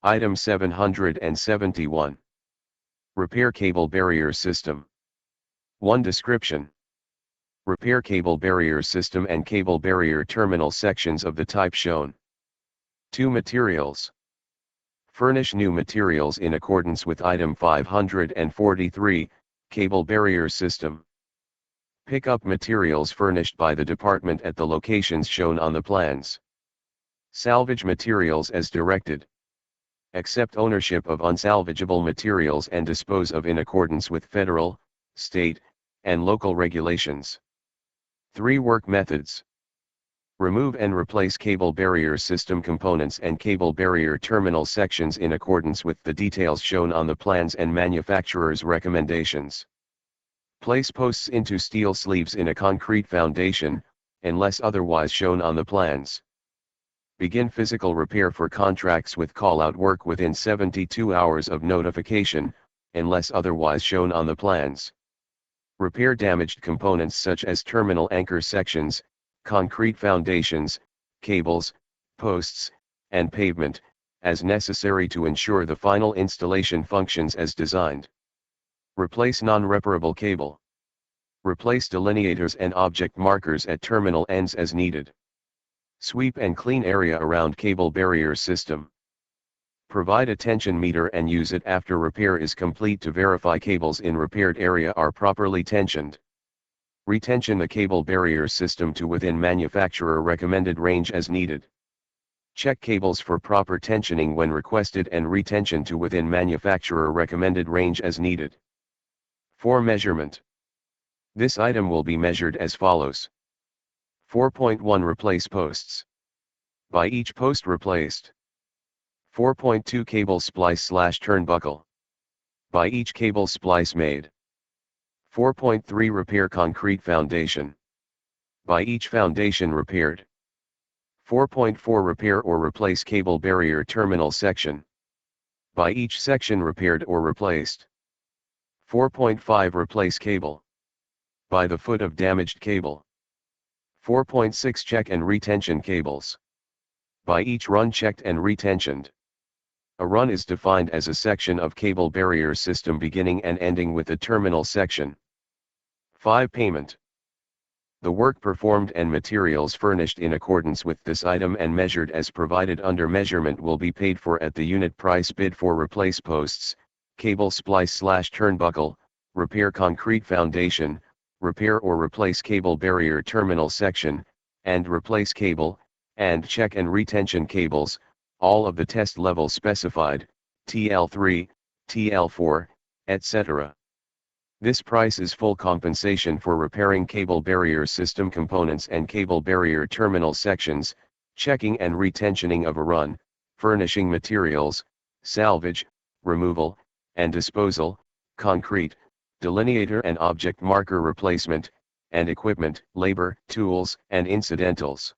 Item 771. Repair cable barrier system. 1. Description. Repair cable barrier system and cable barrier terminal sections of the type shown. 2. Materials. Furnish new materials in accordance with Item 543, Cable Barrier System. Pick up materials furnished by the department at the locations shown on the plans. Salvage materials as directed. Accept ownership of unsalvageable materials and dispose of in accordance with federal, state, and local regulations. 3. Work methods. Remove and replace cable barrier system components and cable barrier terminal sections in accordance with the details shown on the plans and manufacturer's recommendations. Place posts into steel sleeves in a concrete foundation, unless otherwise shown on the plans. Begin physical repair for contracts with call-out work within 72 hours of notification, unless otherwise shown on the plans. Repair damaged components such as terminal anchor sections, concrete foundations, cables, posts, and pavement, as necessary to ensure the final installation functions as designed. Replace non-reparable cable. Replace delineators and object markers at terminal ends as needed. Sweep and clean area around cable barrier system. Provide a tension meter and use it after repair is complete to verify cables in repaired area are properly tensioned. Retension the cable barrier system to within manufacturer recommended range as needed. Check cables for proper tensioning when requested and retention to within manufacturer recommended range as needed. 4. Measurement. This item will be measured as follows. 4.1 Replace posts. By each post replaced. 4.2 Cable splice/turnbuckle. By each cable splice made. 4.3 Repair concrete foundation. By each foundation repaired. 4.4 Repair or replace cable barrier terminal section. By each section repaired or replaced. 4.5 Replace cable. By the foot of damaged cable. 4.6 Check and retention cables. By each run checked and retentioned. A run is defined as a section of cable barrier system beginning and ending with a terminal section. 5. Payment. The work performed and materials furnished in accordance with this item and measured as provided under measurement will be paid for at the unit price bid for replace posts, cable splice/turnbuckle, repair concrete foundation, repair or replace cable barrier terminal section, and replace cable, and check and retention cables, all of the test levels specified, TL3, TL4, etc. This price is full compensation for repairing cable barrier system components and cable barrier terminal sections, checking and retentioning of a run, furnishing materials, salvage, removal, and disposal, concrete, delineator and object marker replacement, and equipment, labor, tools, and incidentals.